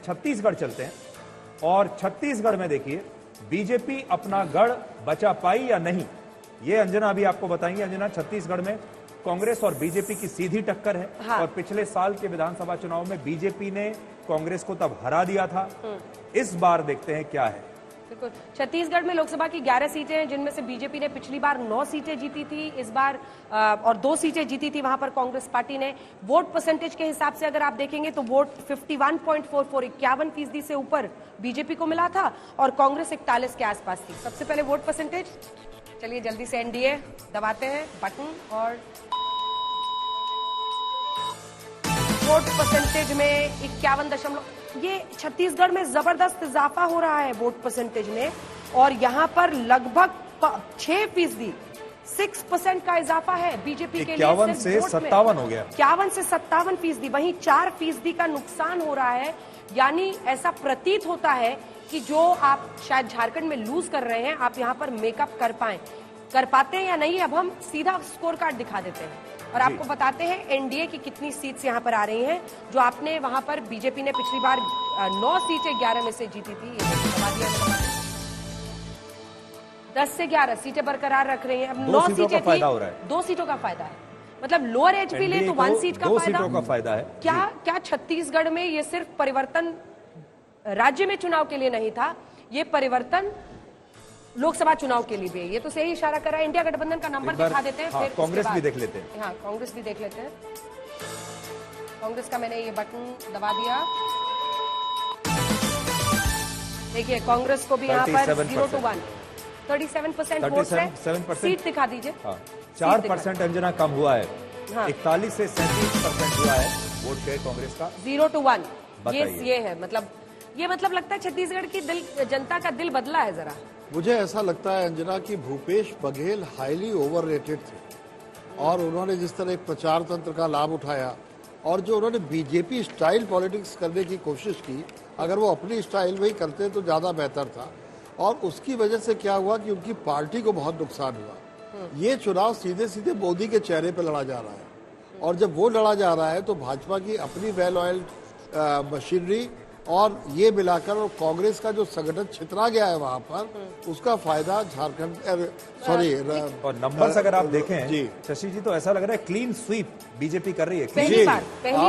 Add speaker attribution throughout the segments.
Speaker 1: छत्तीसगढ़ चलते हैं और छत्तीसगढ़ में देखिए बीजेपी अपना गढ़ बचा पाई या नहीं, ये अंजना अभी आपको बताएंगे। अंजना, छत्तीसगढ़ में कांग्रेस और बीजेपी की सीधी टक्कर है। हाँ। और पिछले साल के विधानसभा चुनाव में बीजेपी ने कांग्रेस को तब हरा दिया था। इस बार देखते हैं क्या है।
Speaker 2: बिल्कुल, छत्तीसगढ़ में लोकसभा की 11 सीटें हैं, जिनमें से बीजेपी ने पिछली बार 9 सीटें जीती थी, इस बार और 2 सीटें जीती थी वहां पर कांग्रेस पार्टी ने। वोट परसेंटेज के हिसाब से अगर आप देखेंगे तो वोट 51.44 51% से ऊपर बीजेपी को मिला था और कांग्रेस 41 के आसपास थी। सबसे पहले वोट परसेंटेज, चलिए जल्दी से एनडीए दबाते हैं बटन और वोट परसेंटेज में 51 ये छत्तीसगढ़ में जबरदस्त इजाफा हो रहा है वोट परसेंटेज में, और यहाँ पर लगभग 6% 6% का इजाफा है बीजेपी के लिए।
Speaker 1: 51 से 57 हो गया,
Speaker 2: 51 से 57%। वहीं 4% का नुकसान हो रहा है। यानी ऐसा प्रतीत होता है कि जो आप शायद झारखंड में लूज कर रहे हैं, आप यहाँ पर मेकअप कर पाते हैं या नहीं। अब हम सीधा स्कोर कार्ड दिखा देते हैं और आपको बताते हैं एनडीए की कितनी सीट्स यहाँ पर आ रही हैं। जो आपने वहां पर बीजेपी ने पिछली बार 9 सीटें 11 में से जीती थी, ये 10 से 11 सीटें बरकरार रख रही हैं। अब 9 सीटें थी, 2 सीटों का फायदा है। मतलब लोअर एज भी ले तो 1 सीट का
Speaker 1: फायदा है।
Speaker 2: क्या छत्तीसगढ़ में ये सिर्फ परिवर्तन राज्य में चुनाव के लिए नहीं था, ये परिवर्तन लोकसभा चुनाव के लिए भी है। ये तो सही इशारा कर रहा है। इंडिया गठबंधन का नंबर दिखा देते हैं। फिर
Speaker 1: कांग्रेस भी देख लेते हैं।
Speaker 2: हाँ, कांग्रेस भी देख लेते हैं। कांग्रेस का मैंने ये बटन दबा दिया। देखिए कांग्रेस को भी यहाँ पर 0 to 1 37% वोट है। सीट दिखा दीजिए।
Speaker 1: 4% अंजना कम हुआ है। 41 से 37% हुआ है वोट शेयर कांग्रेस का।
Speaker 2: 0 to 1 ये है। मतलब लगता है छत्तीसगढ़ की जनता का दिल बदला है जरा।
Speaker 3: मुझे ऐसा लगता है अंजना कि भूपेश बघेल हाईली ओवररेटेड थे और उन्होंने जिस तरह एक प्रचार तंत्र का लाभ उठाया और जो उन्होंने बीजेपी स्टाइल पॉलिटिक्स करने की कोशिश की, अगर वो अपनी स्टाइल में ही करते तो ज़्यादा बेहतर था। और उसकी वजह से क्या हुआ कि उनकी पार्टी को बहुत नुकसान हुआ। ये चुनाव सीधे सीधे मोदी के चेहरे पर लड़ा जा रहा है और जब वो लड़ा जा रहा है तो भाजपा की अपनी वेल ऑयल्ड मशीनरी और ये मिलाकर और कांग्रेस का जो संगठन छितरा गया है वहां पर, उसका फायदा झारखंड
Speaker 1: और नंबर्स अगर आप देखें
Speaker 3: जी
Speaker 1: शशि जी, तो ऐसा लग रहा है क्लीन स्वीप बीजेपी कर रही है।
Speaker 2: पहली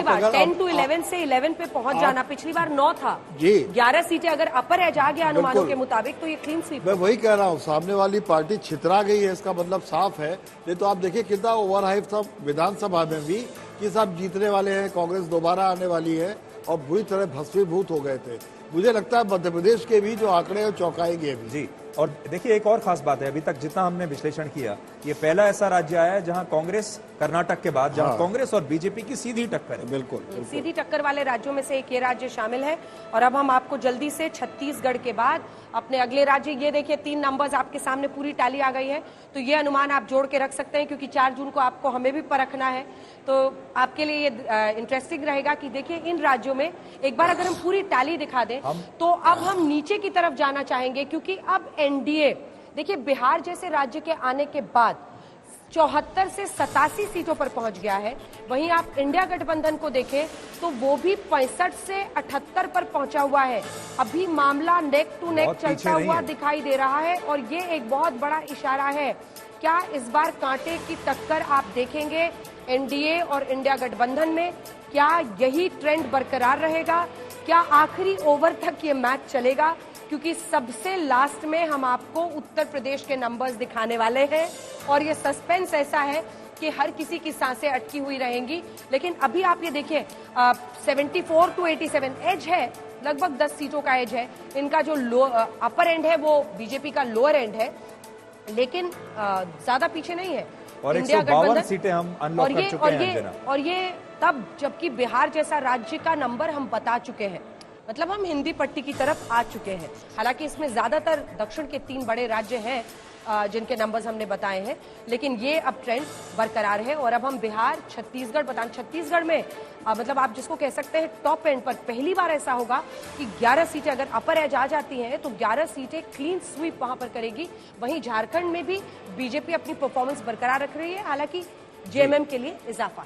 Speaker 2: बार 10 to 11 से 11 पे पहुंच जाना। पिछली बार 9 था जी। 11 सीटें अगर अपर एज आ गया अनुमानों के मुताबिक तो ये क्लीन स्वीप।
Speaker 3: मैं वही कह रहा हूँ, सामने वाली पार्टी छितरा गई है, इसका मतलब साफ है। नहीं तो आप देखिए कितना ओवरहाइप था विधानसभा में भी कि सब जीतने वाले हैं, कांग्रेस दोबारा आने वाली है, और बुरी तरह भस्मीभूत हो गए थे। मुझे लगता है मध्य प्रदेश के भी जो आंकड़े हैं चौंकाएंगे भी।
Speaker 1: जी, और देखिए एक और खास बात है, अभी तक जितना हमने विश्लेषण किया, ये पहला ऐसा राज्य आया है जहां कांग्रेस, कर्नाटक के बाद, जहां कांग्रेस और बीजेपी की सीधी टक्कर है।
Speaker 3: बिल्कुल
Speaker 2: सीधी टक्कर वाले राज्यों में से एक ये राज्य शामिल है। और अब हम आपको जल्दी से छत्तीसगढ़ के बाद अपने अगले राज्य, ये देखिए 3 नंबर्स आपके सामने, पूरी टैली आ गई है। तो ये अनुमान आप जोड़ के रख सकते हैं क्योंकि 4 जून को आपको हमें भी परखना है। तो आपके लिए ये इंटरेस्टिंग रहेगा कि देखिए इन राज्यों में एक बार अगर हम पूरी टैली दिखा दें तो अब हम नीचे की तरफ जाना चाहेंगे क्योंकि अब एनडीए, देखिए बिहार जैसे राज्य के आने के बाद 74 से 87 सीटों पर पहुंच गया है। वहीं आप इंडिया गठबंधन को देखें तो वो भी 65 से 78 पर पहुंचा हुआ है। अभी मामला नेक टू नेक चलता हुआ दिखाई दे रहा है और ये एक बहुत बड़ा इशारा है। क्या इस बार कांटे की टक्कर आप देखेंगे एनडीए और इंडिया गठबंधन में? क्या यही ट्रेंड बरकरार रहेगा? क्या आखिरी ओवर तक ये मैच चलेगा? क्योंकि सबसे लास्ट में हम आपको उत्तर प्रदेश के नंबर्स दिखाने वाले हैं और ये सस्पेंस ऐसा है कि हर किसी की सांसें अटकी हुई रहेंगी। लेकिन अभी आप ये देखिए 74 to 87 एज है, लगभग 10 सीटों का एज है। इनका जो अपर एंड है वो बीजेपी का लोअर एंड है, लेकिन ज्यादा पीछे नहीं है।
Speaker 1: और
Speaker 2: इंडिया गठबंधन
Speaker 1: सीटें हम अनलॉक कर चुके हैं
Speaker 2: और ये तब जबकि बिहार जैसा राज्य का नंबर हम बता चुके हैं, मतलब हम हिंदी पट्टी की तरफ आ चुके हैं। हालांकि इसमें ज्यादातर दक्षिण के 3 बड़े राज्य हैं जिनके नंबर्स हमने बताए हैं, लेकिन ये अब ट्रेंड बरकरार है। और अब हम बिहार, छत्तीसगढ़ बताएं। छत्तीसगढ़ में मतलब आप जिसको कह सकते हैं टॉप एंड पर पहली बार ऐसा होगा कि 11 सीटें अगर अपर एज आ जाती हैं तो 11 सीटें क्लीन स्वीप वहां पर करेगी। वहीं झारखंड में भी बीजेपी अपनी परफॉर्मेंस बरकरार रख रही है, हालांकि जेएमएम के लिए इजाफा है।